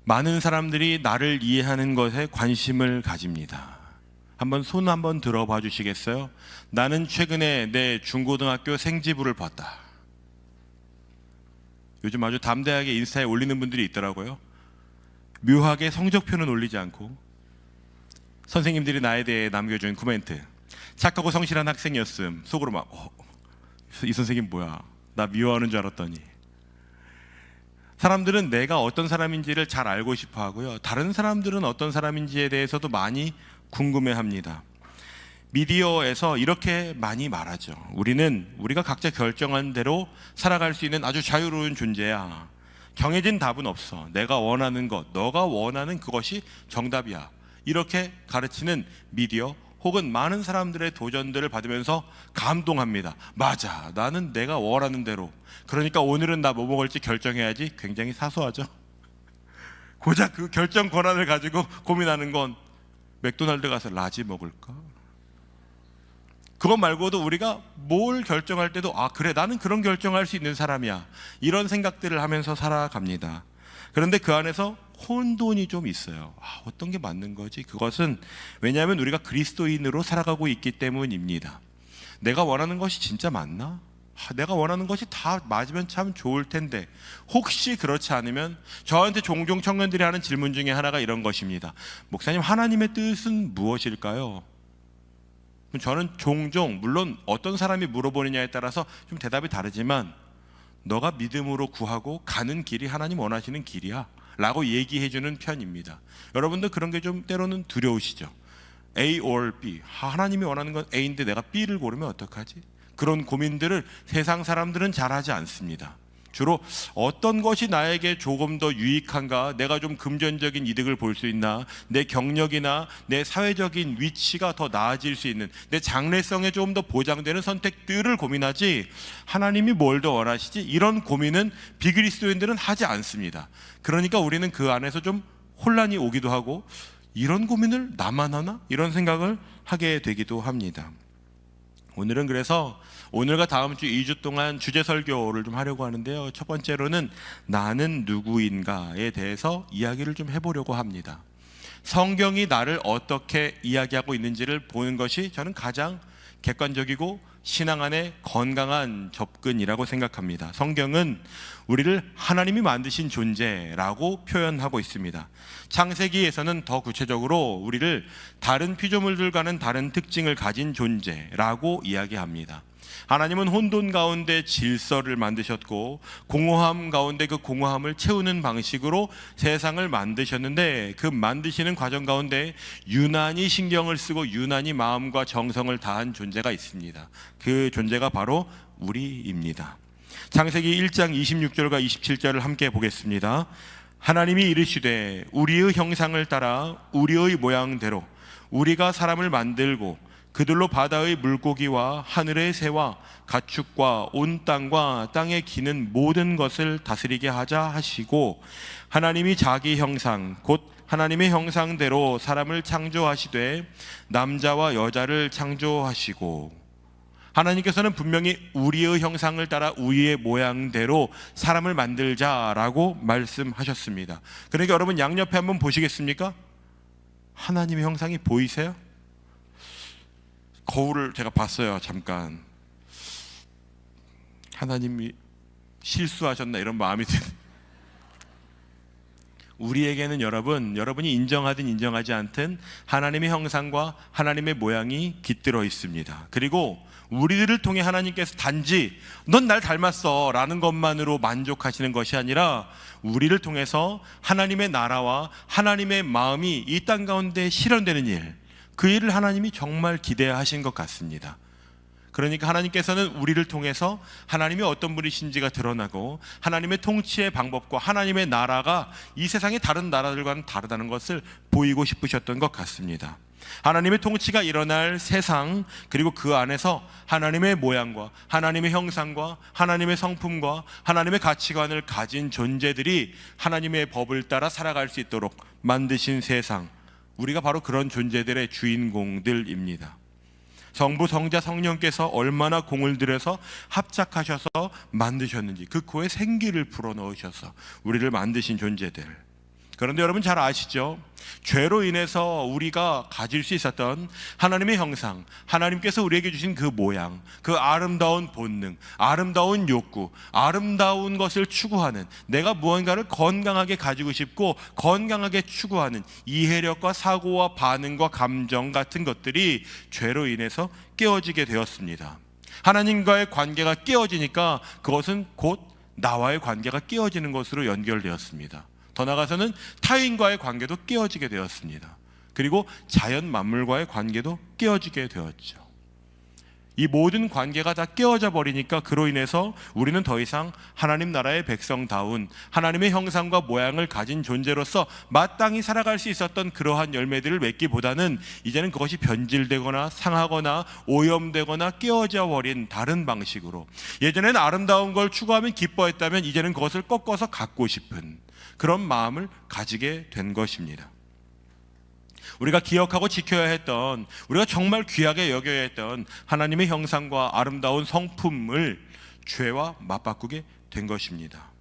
많은 사람들이 나를 이해하는 것에 관심을 가집니다. 손 한번 들어봐 주시겠어요? 나는 최근에 내 중고등학교 생지부를 봤다. 요즘 아주 담대하게 인스타에 올리는 분들이 있더라고요. 묘하게 성적표는 올리지 않고 선생님들이 나에 대해 남겨준 코멘트, 착하고 성실한 학생이었음. 속으로 막 이 선생님 뭐야, 나 미워하는 줄 알았더니. 사람들은 내가 어떤 사람인지를 잘 알고 싶어 하고요, 다른 사람들은 어떤 사람인지에 대해서도 많이 궁금해합니다. 미디어에서 이렇게 많이 말하죠. 우리가 각자 결정한 대로 살아갈 수 있는 아주 자유로운 존재야. 정해진 답은 없어. 내가 원하는 것, 너가 원하는 그것이 정답이야. 이렇게 가르치는 미디어 혹은 많은 사람들의 도전들을 받으면서 감동합니다. 맞아, 나는 내가 원하는 대로, 그러니까 오늘은 나 뭐 먹을지 결정해야지. 굉장히 사소하죠. 고작 그 결정 권한을 가지고 고민하는 건 맥도날드 가서 라지 먹을까? 그것 말고도 우리가 뭘 결정할 때도 그래, 나는 그런 결정할 수 있는 사람이야, 이런 생각들을 하면서 살아갑니다. 그런데 그 안에서 혼돈이 좀 있어요. 어떤 게 맞는 거지? 그것은 왜냐하면 우리가 그리스도인으로 살아가고 있기 때문입니다. 내가 원하는 것이 진짜 맞나? 내가 원하는 것이 다 맞으면 참 좋을 텐데, 혹시 그렇지 않으면 저한테 종종 청년들이 하는 질문 중에 하나가 이런 것입니다. 목사님, 하나님의 뜻은 무엇일까요? 저는 종종, 물론 어떤 사람이 물어보느냐에 따라서 좀 대답이 다르지만, 너가 믿음으로 구하고 가는 길이 하나님 원하시는 길이야 라고 얘기해주는 편입니다. 여러분도 그런 게 좀 때로는 두려우시죠? A or B, 하나님이 원하는 건 A인데 내가 B를 고르면 어떡하지? 그런 고민들을 세상 사람들은 잘하지 않습니다. 주로 어떤 것이 나에게 조금 더 유익한가, 내가 좀 금전적인 이득을 볼 수 있나, 내 경력이나 내 사회적인 위치가 더 나아질 수 있는, 내 장래성에 조금 더 보장되는 선택들을 고민하지, 하나님이 뭘 더 원하시지? 이런 고민은 비그리스도인들은 하지 않습니다. 그러니까 우리는 그 안에서 좀 혼란이 오기도 하고, 이런 고민을 나만 하나? 이런 생각을 하게 되기도 합니다. 오늘은 그래서 오늘과 다음 주 2주 동안 주제 설교를 좀 하려고 하는데요, 첫 번째로는 나는 누구인가에 대해서 이야기를 좀 해보려고 합니다. 성경이 나를 어떻게 이야기하고 있는지를 보는 것이 저는 가장 객관적이고 신앙 안에 건강한 접근이라고 생각합니다. 성경은 우리를 하나님이 만드신 존재라고 표현하고 있습니다. 창세기에서는 더 구체적으로 우리를 다른 피조물들과는 다른 특징을 가진 존재라고 이야기합니다. 하나님은 혼돈 가운데 질서를 만드셨고, 공허함 가운데 그 공허함을 채우는 방식으로 세상을 만드셨는데, 그 만드시는 과정 가운데 유난히 신경을 쓰고 유난히 마음과 정성을 다한 존재가 있습니다. 그 존재가 바로 우리입니다. 창세기 1장 26절과 27절을 함께 보겠습니다. 하나님이 이르시되 우리의 형상을 따라 우리의 모양대로 우리가 사람을 만들고 그들로 바다의 물고기와 하늘의 새와 가축과 온 땅과 땅에 기는 모든 것을 다스리게 하자 하시고, 하나님이 자기 형상 곧 하나님의 형상대로 사람을 창조하시되 남자와 여자를 창조하시고, 하나님께서는 분명히 우리의 형상을 따라 우리의 모양대로 사람을 만들자라고 말씀하셨습니다. 그러니까 여러분, 양옆에 한번 보시겠습니까? 하나님의 형상이 보이세요? 거울을 제가 봤어요. 잠깐. 하나님이 실수하셨나 이런 마음이 드는. 우리에게는 여러분이 인정하든 인정하지 않든 하나님의 형상과 하나님의 모양이 깃들어 있습니다. 그리고 우리들을 통해 하나님께서 단지 넌 날 닮았어 라는 것만으로 만족하시는 것이 아니라, 우리를 통해서 하나님의 나라와 하나님의 마음이 이 땅 가운데 실현되는 일, 그 일을 하나님이 정말 기대하신 것 같습니다. 그러니까 하나님께서는 우리를 통해서 하나님이 어떤 분이신지가 드러나고, 하나님의 통치의 방법과 하나님의 나라가 이 세상의 다른 나라들과는 다르다는 것을 보이고 싶으셨던 것 같습니다. 하나님의 통치가 일어날 세상, 그리고 그 안에서 하나님의 모양과 하나님의 형상과 하나님의 성품과 하나님의 가치관을 가진 존재들이 하나님의 법을 따라 살아갈 수 있도록 만드신 세상, 우리가 바로 그런 존재들의 주인공들입니다. 성부, 성자, 성령께서 얼마나 공을 들여서 합작하셔서 만드셨는지, 그 코에 생기를 불어넣으셔서 우리를 만드신 존재들. 그런데 여러분 잘 아시죠? 죄로 인해서 우리가 가질 수 있었던 하나님의 형상, 하나님께서 우리에게 주신 그 모양, 그 아름다운 본능, 아름다운 욕구, 아름다운 것을 추구하는, 내가 무언가를 건강하게 가지고 싶고 건강하게 추구하는 이해력과 사고와 반응과 감정 같은 것들이 죄로 인해서 깨어지게 되었습니다. 하나님과의 관계가 깨어지니까 그것은 곧 나와의 관계가 깨어지는 것으로 연결되었습니다. 더 나아가서는 타인과의 관계도 깨어지게 되었습니다. 그리고 자연 만물과의 관계도 깨어지게 되었죠. 이 모든 관계가 다 깨어져 버리니까 그로 인해서 우리는 더 이상 하나님 나라의 백성다운 하나님의 형상과 모양을 가진 존재로서 마땅히 살아갈 수 있었던 그러한 열매들을 맺기보다는 이제는 그것이 변질되거나 상하거나 오염되거나 깨어져 버린 다른 방식으로, 예전에는 아름다운 걸 추구하면 기뻐했다면 이제는 그것을 꺾어서 갖고 싶은 그런 마음을 가지게 된 것입니다. 우리가 기억하고 지켜야 했던, 우리가 정말 귀하게 여겨야 했던 하나님의 형상과 아름다운 성품을 죄와 맞바꾸게 된 것입니다.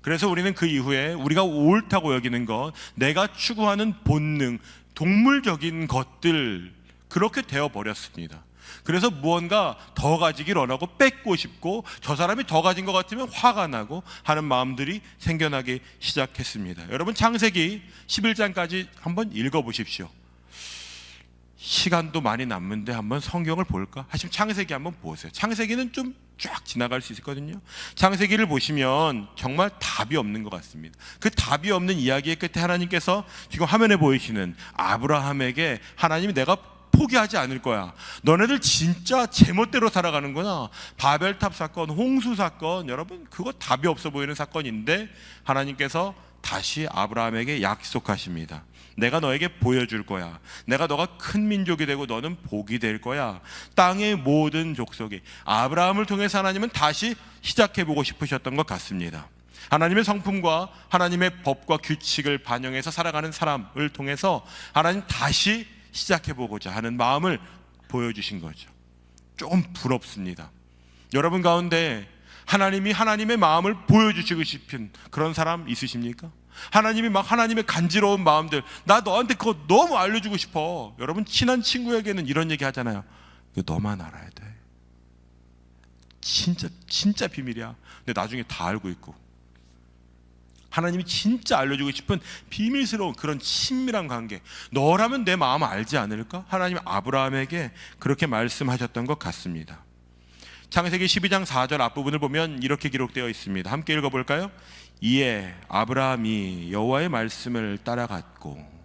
그래서 우리는 그 이후에 우리가 옳다고 여기는 것, 내가 추구하는 본능, 동물적인 것들, 그렇게 되어버렸습니다. 그래서 무언가 더 가지길 원하고 뺏고 싶고, 저 사람이 더 가진 것 같으면 화가 나고 하는 마음들이 생겨나기 시작했습니다. 여러분, 창세기 11장까지 한번 읽어보십시오. 시간도 많이 남는데 한번 성경을 볼까 하시면 창세기 한번 보세요. 창세기는 좀 쫙 지나갈 수 있거든요. 창세기를 보시면 정말 답이 없는 것 같습니다. 그 답이 없는 이야기의 끝에 하나님께서 지금 화면에 보이시는 아브라함에게 하나님이 내가 포기하지 않을 거야, 너네들 진짜 제멋대로 살아가는구나, 바벨탑 사건, 홍수 사건, 여러분 그거 답이 없어 보이는 사건인데 하나님께서 다시 아브라함에게 약속하십니다. 내가 너에게 보여줄 거야. 내가 너가 큰 민족이 되고 너는 복이 될 거야. 땅의 모든 족속이. 아브라함을 통해서 하나님은 다시 시작해보고 싶으셨던 것 같습니다. 하나님의 성품과 하나님의 법과 규칙을 반영해서 살아가는 사람을 통해서 하나님 다시 시작해보고자 하는 마음을 보여주신 거죠. 조금 부럽습니다. 여러분 가운데 하나님이 하나님의 마음을 보여주시고 싶은 그런 사람 있으십니까? 하나님이 막 하나님의 간지러운 마음들, 나 너한테 그거 너무 알려주고 싶어. 여러분 친한 친구에게는 이런 얘기 하잖아요. 이거 너만 알아야 돼. 진짜 비밀이야. 근데 나중에 다 알고 있고. 하나님이 진짜 알려주고 싶은 비밀스러운 그런 친밀한 관계, 너라면 내 마음 알지 않을까? 하나님 아브라함에게 그렇게 말씀하셨던 것 같습니다. 창세기 12장 4절 앞부분을 보면 이렇게 기록되어 있습니다. 함께 읽어볼까요? 이에 아브라함이 여호와의 말씀을 따라갔고.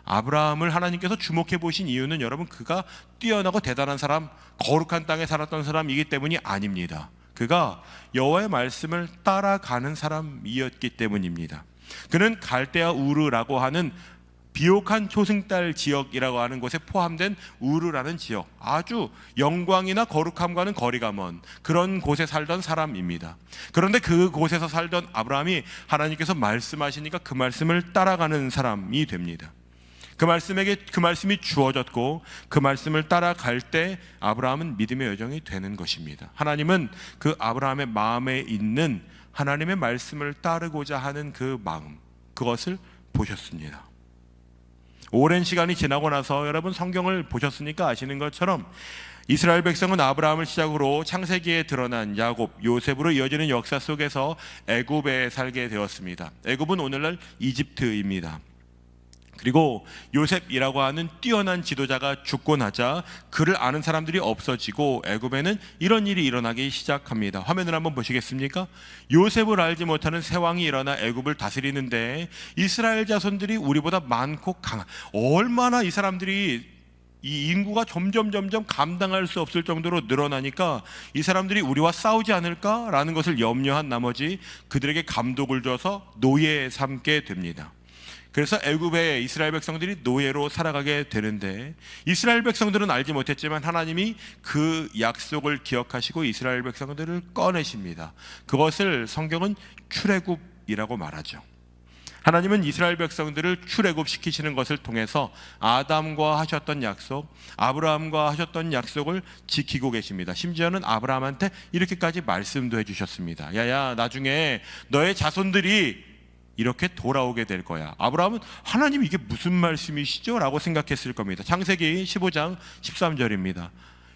아브라함을 하나님께서 주목해 보신 이유는 여러분 그가 뛰어나고 대단한 사람, 거룩한 땅에 살았던 사람이기 때문이 아닙니다. 그가 여호와의 말씀을 따라가는 사람이었기 때문입니다. 그는 갈대아 우르라고 하는 비옥한 초승달 지역이라고 하는 곳에 포함된 우르라는 지역, 아주 영광이나 거룩함과는 거리가 먼 그런 곳에 살던 사람입니다. 그런데 그곳에서 살던 아브라함이 하나님께서 말씀하시니까 그 말씀을 따라가는 사람이 됩니다. 그 말씀이 주어졌고 그 말씀을 따라갈 때 아브라함은 믿음의 여정이 되는 것입니다. 하나님은 그 아브라함의 마음에 있는 하나님의 말씀을 따르고자 하는 그 마음, 그것을 보셨습니다. 오랜 시간이 지나고 나서 여러분 성경을 보셨으니까 아시는 것처럼 이스라엘 백성은 아브라함을 시작으로 창세기에 드러난 야곱, 요셉으로 이어지는 역사 속에서 애굽에 살게 되었습니다. 애굽은 오늘날 이집트입니다. 그리고 요셉이라고 하는 뛰어난 지도자가 죽고 나자 그를 아는 사람들이 없어지고 애굽에는 이런 일이 일어나기 시작합니다. 화면을 한번 보시겠습니까? 요셉을 알지 못하는 새 왕이 일어나 애굽을 다스리는데 이스라엘 자손들이 우리보다 많고 강한, 얼마나 이 사람들이 이 인구가 점점 감당할 수 없을 정도로 늘어나니까 이 사람들이 우리와 싸우지 않을까라는 것을 염려한 나머지 그들에게 감독을 줘서 노예 삼게 됩니다. 그래서 애굽의 이스라엘 백성들이 노예로 살아가게 되는데 이스라엘 백성들은 알지 못했지만 하나님이 그 약속을 기억하시고 이스라엘 백성들을 꺼내십니다. 그것을 성경은 출애굽이라고 말하죠. 하나님은 이스라엘 백성들을 출애굽시키시는 것을 통해서 아담과 하셨던 약속, 아브라함과 하셨던 약속을 지키고 계십니다. 심지어는 아브라함한테 이렇게까지 말씀도 해주셨습니다. 야야, 나중에 너의 자손들이 이렇게 돌아오게 될 거야. 아브라함은 하나님 이게 무슨 말씀이시죠? 라고 생각했을 겁니다. 창세기 15장 13절입니다.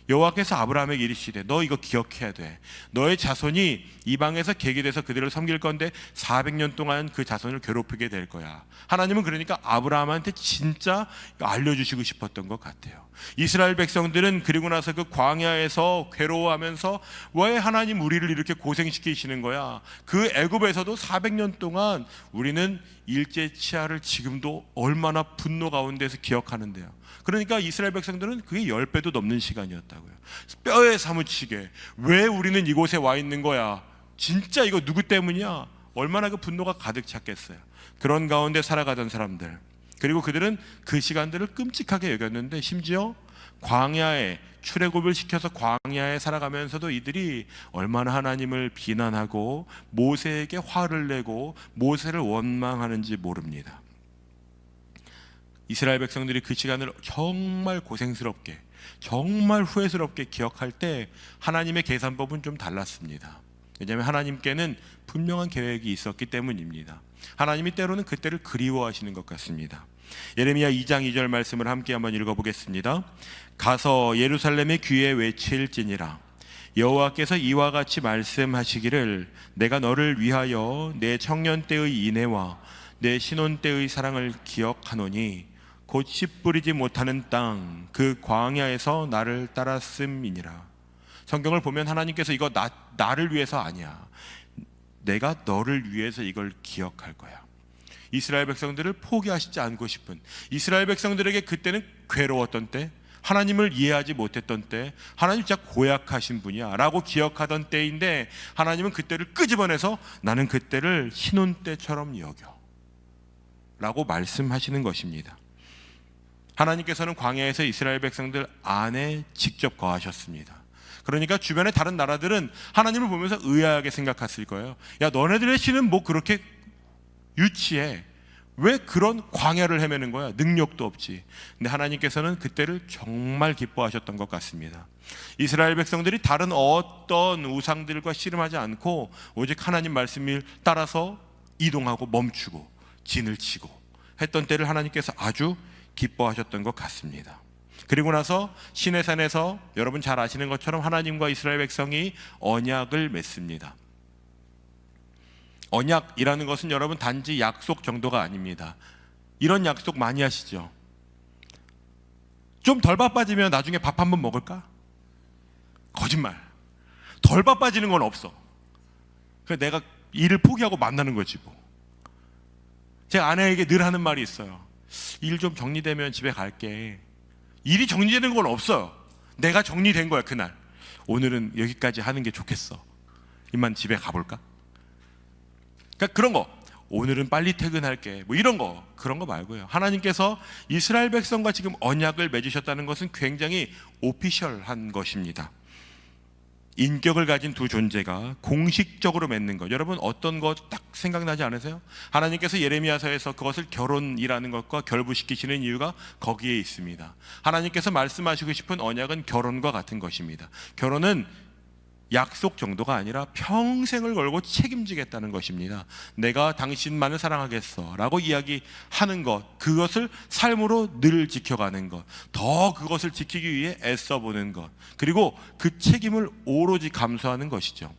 여호와께서 아브라함에게 이르시되 너 이거 기억해야 돼. 너의 자손이 이방에서 계기돼서 그들을 섬길 건데 400년 동안 그 자손을 괴롭히게 될 거야. 하나님은 그러니까 아브라함한테 진짜 알려주시고 싶었던 것 같아요. 이스라엘 백성들은 그리고 나서 그 광야에서 괴로워하면서 왜 하나님 우리를 이렇게 고생시키시는 거야? 그 애굽에서도 400년 동안 우리는 일제 치하를 지금도 얼마나 분노 가운데서 기억하는데요. 그러니까 이스라엘 백성들은 그게 10배도 넘는 시간이었다고요. 뼈에 사무치게 왜 우리는 이곳에 와 있는 거야? 진짜 이거 누구 때문이야? 얼마나 그 분노가 가득 찼겠어요. 그런 가운데 살아가던 사람들, 그리고 그들은 그 시간들을 끔찍하게 여겼는데 심지어 광야에 출애굽을 시켜서 광야에 살아가면서도 이들이 얼마나 하나님을 비난하고 모세에게 화를 내고 모세를 원망하는지 모릅니다. 이스라엘 백성들이 그 시간을 정말 고생스럽게, 정말 후회스럽게 기억할 때 하나님의 계산법은 좀 달랐습니다. 왜냐하면 하나님께는 분명한 계획이 있었기 때문입니다. 하나님이 때로는 그때를 그리워하시는 것 같습니다. 예레미야 2장 2절 말씀을 함께 한번 읽어보겠습니다. 가서 예루살렘의 귀에 외칠지니라. 여호와께서 이와 같이 말씀하시기를 내가 너를 위하여 내 청년 때의 인애와 내 신혼 때의 사랑을 기억하노니 곧 씨 뿌리지 못하는 땅 그 광야에서 나를 따랐음이니라. 성경을 보면 하나님께서 이거 나를 위해서 아니야. 내가 너를 위해서 이걸 기억할 거야. 이스라엘 백성들을 포기하시지 않고 싶은, 이스라엘 백성들에게 그때는 괴로웠던 때, 하나님을 이해하지 못했던 때, 하나님 진짜 고약하신 분이야 라고 기억하던 때인데, 하나님은 그때를 끄집어내서 나는 그때를 신혼 때처럼 여겨 라고 말씀하시는 것입니다. 하나님께서는 광야에서 이스라엘 백성들 안에 직접 거하셨습니다. 그러니까 주변의 다른 나라들은 하나님을 보면서 의아하게 생각했을 거예요. 야, 너네들의 신은 뭐 그렇게 유치해? 왜 그런 광야를 헤매는 거야? 능력도 없지. 근데 하나님께서는 그때를 정말 기뻐하셨던 것 같습니다. 이스라엘 백성들이 다른 어떤 우상들과 씨름하지 않고 오직 하나님 말씀을 따라서 이동하고 멈추고 진을 치고 했던 때를 하나님께서 아주 기뻐하셨던 것 같습니다. 그리고 나서 시내산에서 여러분 잘 아시는 것처럼 하나님과 이스라엘 백성이 언약을 맺습니다. 언약이라는 것은 여러분 단지 약속 정도가 아닙니다. 이런 약속 많이 하시죠? 좀 덜 바빠지면 나중에 밥 한번 먹을까? 거짓말. 덜 바빠지는 건 없어. 그래서 내가 일을 포기하고 만나는 거지 뭐. 제 아내에게 늘 하는 말이 있어요. 일 좀 정리되면 집에 갈게. 일이 정리되는 건 없어요. 내가 정리된 거야 그날. 오늘은 여기까지 하는 게 좋겠어. 이만 집에 가볼까? 그러니까 그런 거. 오늘은 빨리 퇴근할게. 뭐 이런 거. 그런 거 말고요. 하나님께서 이스라엘 백성과 지금 언약을 맺으셨다는 것은 굉장히 오피셜한 것입니다. 인격을 가진 두 존재가 공식적으로 맺는 것. 여러분 어떤 거 딱 생각나지 않으세요? 하나님께서 예레미야서에서 그것을 결혼이라는 것과 결부시키시는 이유가 거기에 있습니다. 하나님께서 말씀하시고 싶은 언약은 결혼과 같은 것입니다. 결혼은 약속 정도가 아니라 평생을 걸고 책임지겠다는 것입니다. 내가 당신만을 사랑하겠어 라고 이야기하는 것, 그것을 삶으로 늘 지켜가는 것, 더 그것을 지키기 위해 애써보는 것, 그리고 그 책임을 오로지 감수하는 것이죠.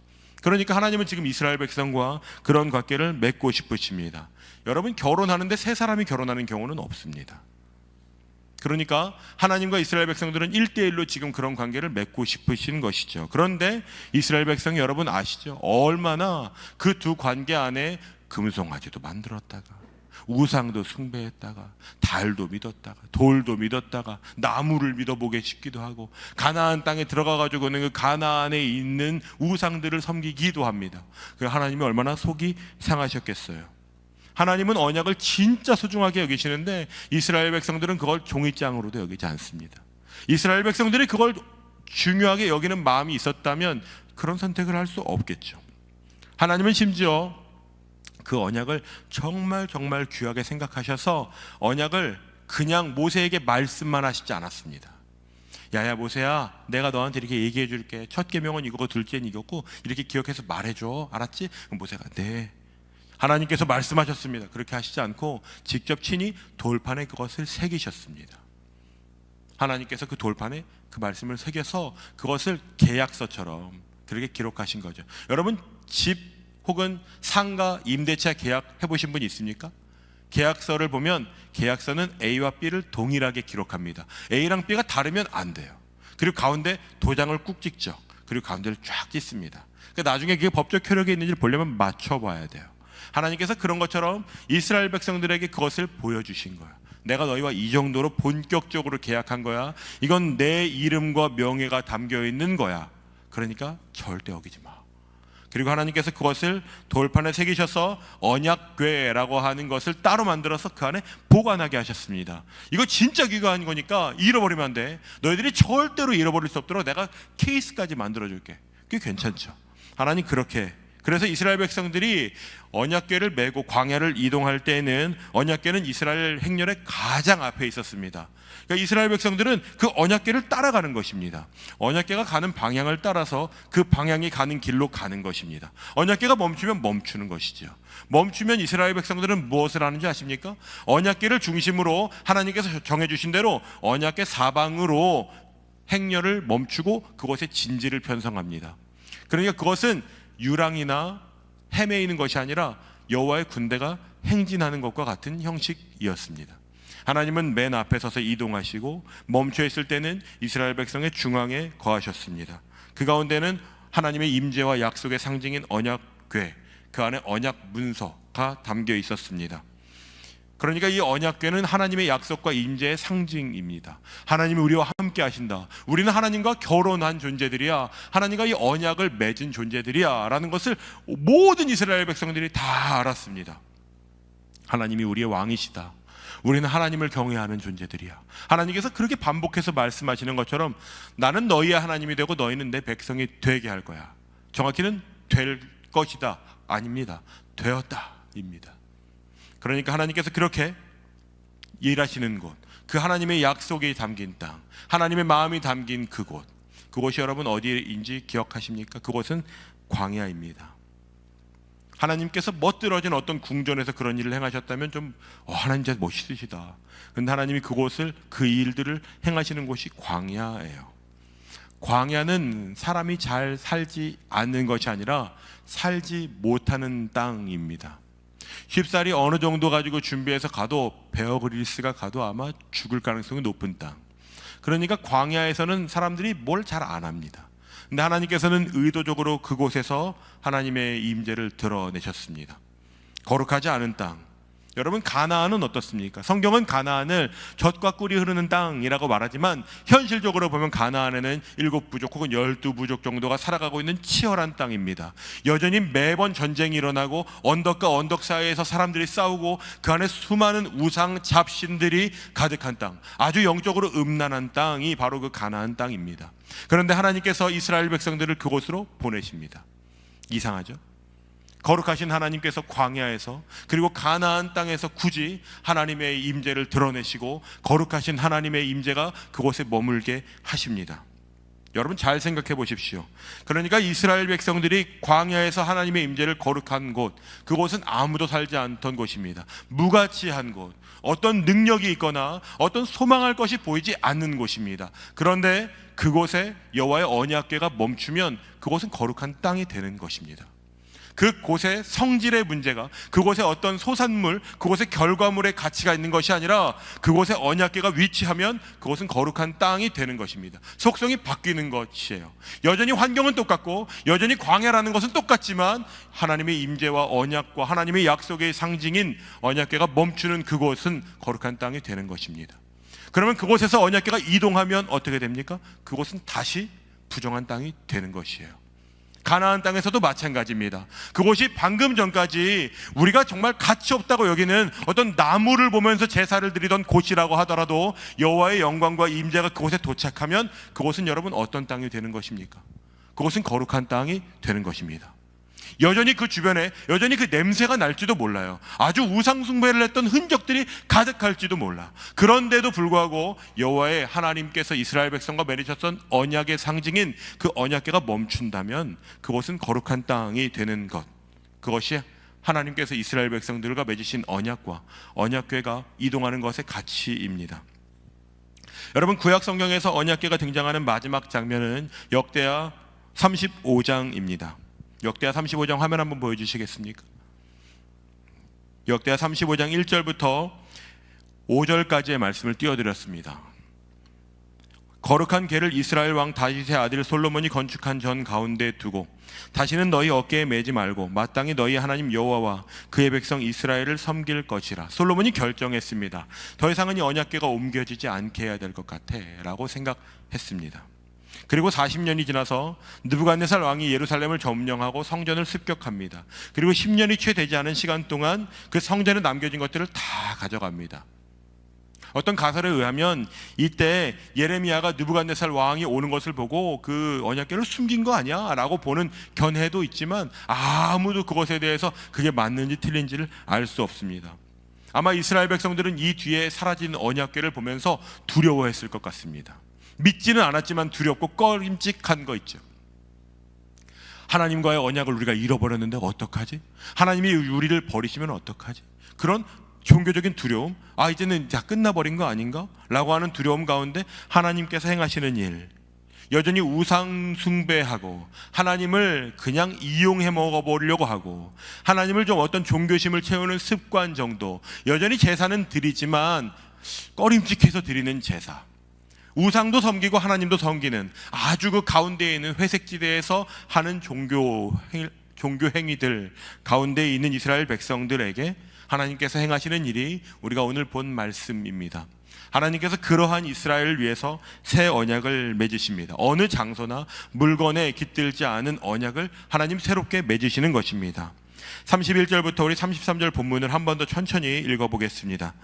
그러니까 하나님은 지금 이스라엘 백성과 그런 관계를 맺고 싶으십니다. 여러분 결혼하는데 세 사람이 결혼하는 경우는 없습니다. 그러니까 하나님과 이스라엘 백성들은 1대1로 지금 그런 관계를 맺고 싶으신 것이죠. 그런데 이스라엘 백성이 여러분 아시죠? 얼마나 그 두 관계 안에 금송아지도 만들었다가 우상도 숭배했다가 달도 믿었다가 돌도 믿었다가 나무를 믿어보게 싶기도 하고 가나안 땅에 들어가가지고는 그 가나안에 있는 우상들을 섬기기도 합니다. 하나님이 얼마나 속이 상하셨겠어요. 하나님은 언약을 진짜 소중하게 여기시는데 이스라엘 백성들은 그걸 종이장으로도 여기지 않습니다. 이스라엘 백성들이 그걸 중요하게 여기는 마음이 있었다면 그런 선택을 할 수 없겠죠. 하나님은 심지어 그 언약을 정말 정말 귀하게 생각하셔서 언약을 그냥 모세에게 말씀만 하시지 않았습니다. 야야 모세야, 내가 너한테 이렇게 얘기해 줄게. 첫 계명은 이거고 둘째는 이거고 이렇게 기억해서 말해줘. 알았지? 그럼 모세가 네. 하나님께서 말씀하셨습니다. 그렇게 하시지 않고 직접 친히 돌판에 그것을 새기셨습니다. 하나님께서 그 돌판에 그 말씀을 새겨서 그것을 계약서처럼 그렇게 기록하신 거죠. 여러분, 집 혹은 상가 임대차 계약 해보신 분 있습니까? 계약서를 보면 계약서는 A와 B를 동일하게 기록합니다. A랑 B가 다르면 안 돼요. 그리고 가운데 도장을 꾹 찍죠. 그리고 가운데를 쫙 찍습니다. 그러니까 나중에 그게 법적 효력이 있는지를 보려면 맞춰봐야 돼요. 하나님께서 그런 것처럼 이스라엘 백성들에게 그것을 보여주신 거예요. 내가 너희와 이 정도로 본격적으로 계약한 거야. 이건 내 이름과 명예가 담겨 있는 거야. 그러니까 절대 어기지 마. 그리고 하나님께서 그것을 돌판에 새기셔서 언약궤라고 하는 것을 따로 만들어서 그 안에 보관하게 하셨습니다. 이거 진짜 귀한 거니까 잃어버리면 안 돼. 너희들이 절대로 잃어버릴 수 없도록 내가 케이스까지 만들어줄게. 그게 괜찮죠. 하나님 그렇게, 그래서 이스라엘 백성들이 언약궤를 메고 광야를 이동할 때에는 언약궤는 이스라엘 행렬의 가장 앞에 있었습니다. 그러니까 이스라엘 백성들은 그 언약궤를 따라가는 것입니다. 언약궤가 가는 방향을 따라서 그 방향이 가는 길로 가는 것입니다. 언약궤가 멈추면 멈추는 것이죠. 멈추면 이스라엘 백성들은 무엇을 하는지 아십니까? 언약궤를 중심으로 하나님께서 정해주신 대로 언약궤 사방으로 행렬을 멈추고 그곳에 진지를 편성합니다. 그러니까 그것은 유랑이나 헤매이는 것이 아니라 여호와의 군대가 행진하는 것과 같은 형식이었습니다. 하나님은 맨 앞에 서서 이동하시고 멈춰 있을 때는 이스라엘 백성의 중앙에 거하셨습니다. 그 가운데는 하나님의 임재와 약속의 상징인 언약궤, 그 안에 언약 문서가 담겨 있었습니다. 그러니까 이 언약궤는 하나님의 약속과 임재의 상징입니다. 하나님이 우리와 함께 하신다. 우리는 하나님과 결혼한 존재들이야. 하나님과 이 언약을 맺은 존재들이야 라는 것을 모든 이스라엘 백성들이 다 알았습니다. 하나님이 우리의 왕이시다. 우리는 하나님을 경외하는 존재들이야. 하나님께서 그렇게 반복해서 말씀하시는 것처럼 나는 너희의 하나님이 되고 너희는 내 백성이 되게 할 거야. 정확히는 될 것이다 아닙니다. 되었다입니다. 그러니까 하나님께서 그렇게 일하시는 곳, 그 하나님의 약속이 담긴 땅, 하나님의 마음이 담긴 그곳, 그곳이 여러분 어디인지 기억하십니까? 그곳은 광야입니다. 하나님께서 멋들어진 어떤 궁전에서 그런 일을 행하셨다면 좀 하나님 진짜 멋있으시다. 그런데 하나님이 그곳을, 그 일들을 행하시는 곳이 광야예요. 광야는 사람이 잘 살지 않는 것이 아니라 살지 못하는 땅입니다. 쉽사리 어느 정도 가지고 준비해서 가도 베어 그릴스가 가도 아마 죽을 가능성이 높은 땅. 그러니까 광야에서는 사람들이 뭘 잘 안 합니다. 근데 하나님께서는 의도적으로 그곳에서 하나님의 임재를 드러내셨습니다. 거룩하지 않은 땅. 여러분, 가나안은 어떻습니까? 성경은 가나안을 젖과 꿀이 흐르는 땅이라고 말하지만 현실적으로 보면 가나안에는 7부족 혹은 12부족 정도가 살아가고 있는 치열한 땅입니다. 여전히 매번 전쟁이 일어나고 언덕과 언덕 사이에서 사람들이 싸우고 그 안에 수많은 우상 잡신들이 가득한 땅, 아주 영적으로 음란한 땅이 바로 그 가나안 땅입니다. 그런데 하나님께서 이스라엘 백성들을 그곳으로 보내십니다. 이상하죠? 거룩하신 하나님께서 광야에서, 그리고 가나안 땅에서 굳이 하나님의 임재를 드러내시고 거룩하신 하나님의 임재가 그곳에 머물게 하십니다. 여러분 잘 생각해 보십시오. 그러니까 이스라엘 백성들이 광야에서 하나님의 임재를 거룩한 곳, 그곳은 아무도 살지 않던 곳입니다. 무가치한 곳, 어떤 능력이 있거나 어떤 소망할 것이 보이지 않는 곳입니다. 그런데 그곳에 여호와의 언약궤가 멈추면 그곳은 거룩한 땅이 되는 것입니다. 그곳의 성질의 문제가, 그곳에 어떤 소산물, 그곳의 결과물의 가치가 있는 것이 아니라 그곳에 언약궤가 위치하면 그곳은 거룩한 땅이 되는 것입니다. 속성이 바뀌는 것이에요. 여전히 환경은 똑같고 여전히 광야라는 것은 똑같지만 하나님의 임재와 언약과 하나님의 약속의 상징인 언약궤가 멈추는 그곳은 거룩한 땅이 되는 것입니다. 그러면 그곳에서 언약궤가 이동하면 어떻게 됩니까? 그곳은 다시 부정한 땅이 되는 것이에요. 가나안 땅에서도 마찬가지입니다. 그곳이 방금 전까지 우리가 정말 가치 없다고 여기는 어떤 나무를 보면서 제사를 드리던 곳이라고 하더라도 여호와의 영광과 임재가 그곳에 도착하면 그곳은 여러분 어떤 땅이 되는 것입니까? 그곳은 거룩한 땅이 되는 것입니다. 여전히 그 주변에 여전히 그 냄새가 날지도 몰라요. 아주 우상숭배를 했던 흔적들이 가득할지도 몰라. 그런데도 불구하고 여호와의 하나님께서 이스라엘 백성과 맺으셨던 언약의 상징인 그 언약궤가 멈춘다면 그곳은 거룩한 땅이 되는 것, 그것이 하나님께서 이스라엘 백성들과 맺으신 언약과 언약궤가 이동하는 것의 가치입니다. 여러분, 구약 성경에서 언약궤가 등장하는 마지막 장면은 역대하 35장입니다. 역대하 35장 화면 한번 보여주시겠습니까? 역대하 35장 1절부터 5절까지의 말씀을 띄워드렸습니다. 거룩한 궤를 이스라엘 왕 다윗의 아들 솔로몬이 건축한 전 가운데 두고 다시는 너희 어깨에 매지 말고 마땅히 너희 하나님 여호와와 그의 백성 이스라엘을 섬길 것이라. 솔로몬이 결정했습니다. 더 이상은 이 언약궤가 옮겨지지 않게 해야 될 것 같아 라고 생각했습니다. 그리고 40년이 지나서 느부갓네살 왕이 예루살렘을 점령하고 성전을 습격합니다. 그리고 10년이 채 되지 않은 시간 동안 그 성전에 남겨진 것들을 다 가져갑니다. 어떤 가설에 의하면 이때 예레미야가 느부갓네살 왕이 오는 것을 보고 그 언약궤를 숨긴 거 아니야? 라고 보는 견해도 있지만 아무도 그것에 대해서 그게 맞는지 틀린지를 알 수 없습니다. 아마 이스라엘 백성들은 이 뒤에 사라진 언약궤를 보면서 두려워했을 것 같습니다. 믿지는 않았지만 두렵고 꺼림칙한 거 있죠. 하나님과의 언약을 우리가 잃어버렸는데 어떡하지? 하나님이 우리를 버리시면 어떡하지? 그런 종교적인 두려움, 이제는 다 끝나버린 거 아닌가? 라고 하는 두려움 가운데 하나님께서 행하시는 일, 여전히 우상 숭배하고 하나님을 그냥 이용해 먹어보려고 하고 하나님을 좀 어떤 종교심을 채우는 습관 정도, 여전히 제사는 드리지만 꺼림칙해서 드리는 제사, 우상도 섬기고 하나님도 섬기는 아주 그 가운데에 있는 회색지대에서 하는 종교 행위들 가운데에 있는 이스라엘 백성들에게 하나님께서 행하시는 일이 우리가 오늘 본 말씀입니다. 하나님께서 그러한 이스라엘을 위해서 새 언약을 맺으십니다. 어느 장소나 물건에 깃들지 않은 언약을 하나님 새롭게 맺으시는 것입니다. 31절부터 우리 33절 본문을 한 번 더 천천히 읽어보겠습니다.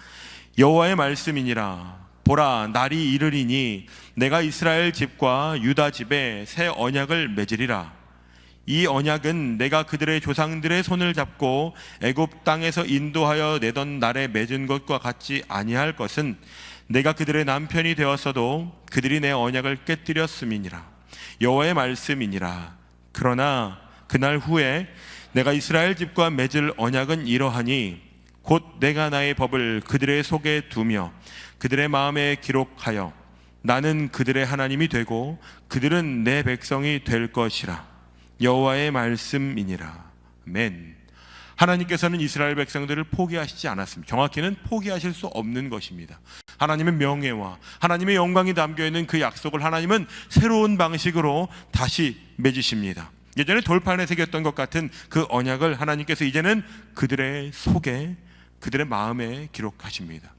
여호와의 말씀이니라. 보라, 날이 이르리니 내가 이스라엘 집과 유다 집에 새 언약을 맺으리라. 이 언약은 내가 그들의 조상들의 손을 잡고 애굽 땅에서 인도하여 내던 날에 맺은 것과 같지 아니할 것은 내가 그들의 남편이 되었어도 그들이 내 언약을 깨뜨렸음이니라. 여호와의 말씀이니라. 그러나 그날 후에 내가 이스라엘 집과 맺을 언약은 이러하니 곧 내가 나의 법을 그들의 속에 두며 그들의 마음에 기록하여 나는 그들의 하나님이 되고 그들은 내 백성이 될 것이라. 여호와의 말씀이니라. 아멘. 하나님께서는 이스라엘 백성들을 포기하시지 않았습니다. 정확히는 포기하실 수 없는 것입니다. 하나님의 명예와 하나님의 영광이 담겨있는 그 약속을 하나님은 새로운 방식으로 다시 맺으십니다. 예전에 돌판에 새겼던 것 같은 그 언약을 하나님께서 이제는 그들의 속에, 그들의 마음에 기록하십니다.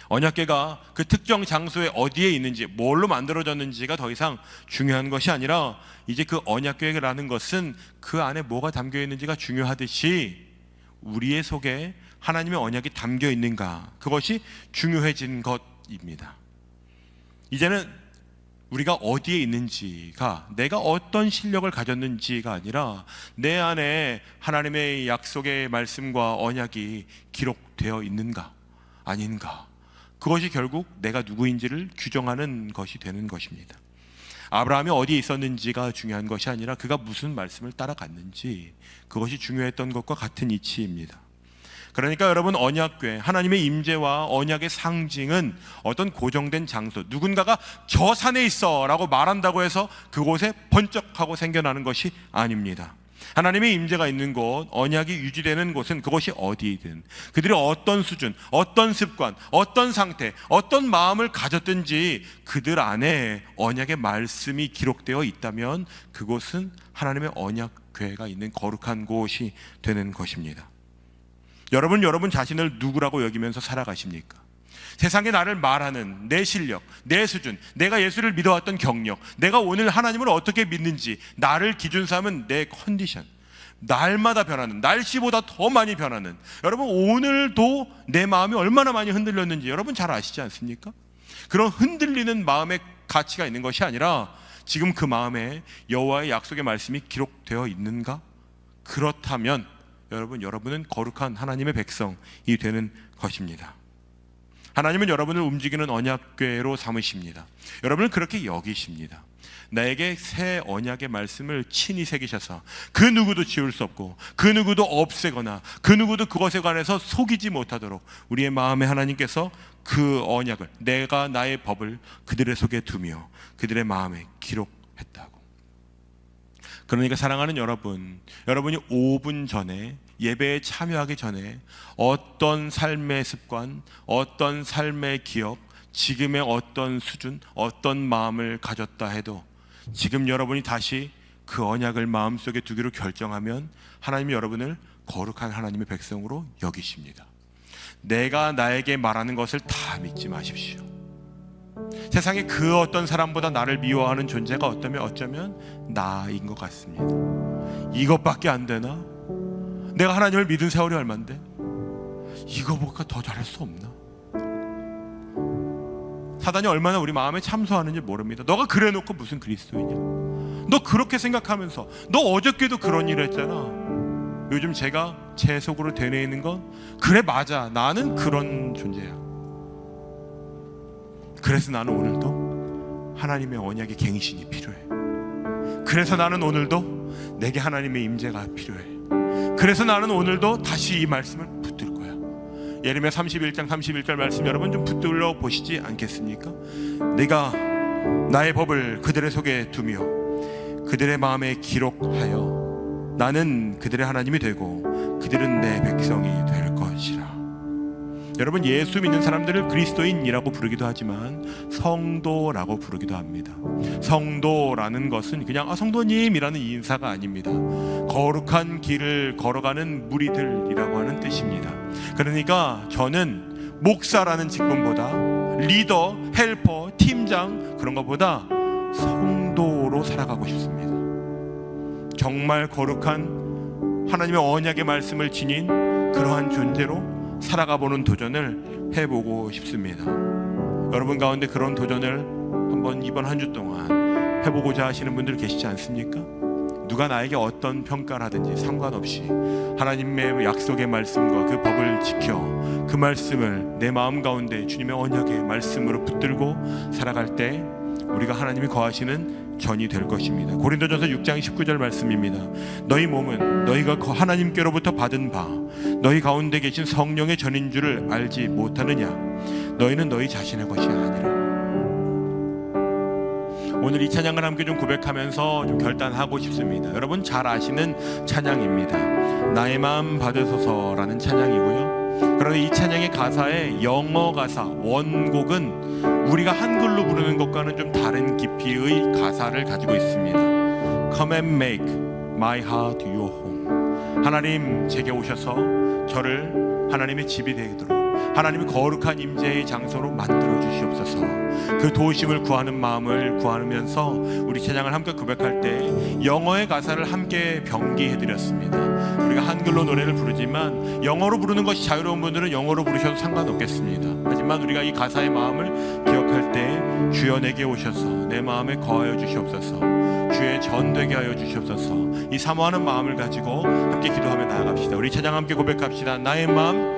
언약궤가 그 특정 장소에 어디에 있는지, 뭘로 만들어졌는지가 더 이상 중요한 것이 아니라 이제 그 언약궤라는 것은 그 안에 뭐가 담겨 있는지가 중요하듯이 우리의 속에 하나님의 언약이 담겨 있는가, 그것이 중요해진 것입니다. 이제는 우리가 어디에 있는지가, 내가 어떤 실력을 가졌는지가 아니라 내 안에 하나님의 약속의 말씀과 언약이 기록되어 있는가 아닌가, 그것이 결국 내가 누구인지를 규정하는 것이 되는 것입니다. 아브라함이 어디에 있었는지가 중요한 것이 아니라 그가 무슨 말씀을 따라갔는지, 그것이 중요했던 것과 같은 이치입니다. 그러니까 여러분, 언약궤, 하나님의 임재와 언약의 상징은 어떤 고정된 장소, 누군가가 저 산에 있어 라고 말한다고 해서 그곳에 번쩍하고 생겨나는 것이 아닙니다. 하나님의 임재가 있는 곳, 언약이 유지되는 곳은 그것이 어디이든 그들이 어떤 수준, 어떤 습관, 어떤 상태, 어떤 마음을 가졌든지 그들 안에 언약의 말씀이 기록되어 있다면 그곳은 하나님의 언약궤가 있는 거룩한 곳이 되는 것입니다. 여러분 자신을 누구라고 여기면서 살아가십니까? 세상에 나를 말하는 내 실력, 내 수준, 내가 예수를 믿어왔던 경력, 내가 오늘 하나님을 어떻게 믿는지, 나를 기준 삼은 내 컨디션, 날마다 변하는, 날씨보다 더 많이 변하는, 여러분 오늘도 내 마음이 얼마나 많이 흔들렸는지 여러분 잘 아시지 않습니까? 그런 흔들리는 마음의 가치가 있는 것이 아니라 지금 그 마음에 여호와의 약속의 말씀이 기록되어 있는가? 그렇다면 여러분은 거룩한 하나님의 백성이 되는 것입니다. 하나님은 여러분을 움직이는 언약궤로 삼으십니다. 여러분을 그렇게 여기십니다. 나에게 새 언약의 말씀을 친히 새기셔서 그 누구도 지울 수 없고 그 누구도 없애거나 그 누구도 그것에 관해서 속이지 못하도록 우리의 마음에 하나님께서 그 언약을, 내가 나의 법을 그들의 속에 두며 그들의 마음에 기록했다고. 그러니까 사랑하는 여러분, 여러분이 5분 전에 예배에 참여하기 전에 어떤 삶의 습관, 어떤 삶의 기억, 지금의 어떤 수준, 어떤 마음을 가졌다 해도 지금 여러분이 다시 그 언약을 마음속에 두기로 결정하면 하나님이 여러분을 거룩한 하나님의 백성으로 여기십니다. 내가 나에게 말하는 것을 다 믿지 마십시오. 세상에 그 어떤 사람보다 나를 미워하는 존재가 어쩌면 나인 것 같습니다. 이것밖에 안 되나? 내가 하나님을 믿은 세월이 얼만데 이거보다 더 잘할 수 없나? 사단이 얼마나 우리 마음에 참소하는지 모릅니다. 너가 그래놓고 무슨 그리스도이냐? 너 그렇게 생각하면서 너 어저께도 그런 일을 했잖아. 요즘 제가 제 속으로 되뇌이는 건 그래, 맞아, 나는 그런 존재야. 그래서 나는 오늘도 하나님의 언약의 갱신이 필요해. 그래서 나는 오늘도 내게 하나님의 임재가 필요해. 그래서 나는 오늘도 다시 이 말씀을 붙들 거야. 예레미야 31장 31절 말씀 여러분 좀 붙들러 보시지 않겠습니까? 내가 나의 법을 그들의 속에 두며 그들의 마음에 기록하여 나는 그들의 하나님이 되고 그들은 내 백성이 될 것이라. 여러분, 예수 믿는 사람들을 그리스도인이라고 부르기도 하지만 성도라고 부르기도 합니다. 성도라는 것은 그냥 성도님이라는 인사가 아닙니다. 거룩한 길을 걸어가는 무리들이라고 하는 뜻입니다. 그러니까 저는 목사라는 직분보다 리더, 헬퍼, 팀장 그런 것보다 성도로 살아가고 싶습니다. 정말 거룩한 하나님의 언약의 말씀을 지닌 그러한 존재로 살아가보는 도전을 해보고 싶습니다. 여러분 가운데 그런 도전을 한번 이번 한 주 동안 해보고자 하시는 분들 계시지 않습니까? 누가 나에게 어떤 평가를 하든지 상관없이 하나님의 약속의 말씀과 그 법을 지켜 그 말씀을 내 마음 가운데 주님의 언약의 말씀으로 붙들고 살아갈 때 우리가 하나님이 거하시는 전이 될 것입니다. 고린도전서 6장 19절 말씀입니다. 너희 몸은 너희가 하나님께로부터 받은 바 너희 가운데 계신 성령의 전인 줄을 알지 못하느냐? 너희는 너희 자신의 것이 아니라. 오늘 이 찬양을 함께 좀 고백하면서 좀 결단하고 싶습니다. 여러분 잘 아시는 찬양입니다. 나의 마음 받으소서라는 찬양이고요. 그런데 이 찬양의 가사에 영어 가사, 원곡은 우리가 한글로 부르는 것과는 좀 다른 깊이의 가사를 가지고 있습니다. Come and make my heart your home. 하나님 제게 오셔서 저를 하나님의 집이 되도록 하나님의 거룩한 임재의 장소로 만들어 주시옵소서. 그 도우심을 구하는 마음을 구하면서 우리 찬양을 함께 고백할 때 영어의 가사를 함께 병기해드렸습니다. 우리가 한글로 노래를 부르지만 영어로 부르는 것이 자유로운 분들은 영어로 부르셔도 상관없겠습니다. 하지만 우리가 이 가사의 마음을 기억할 때 주여 내게 오셔서 내 마음에 거하여 주시옵소서. 주의 전되게 하여 주시옵소서. 이 사모하는 마음을 가지고 함께 기도하며 나아갑시다. 우리 찬양 함께 고백합시다. 나의 마음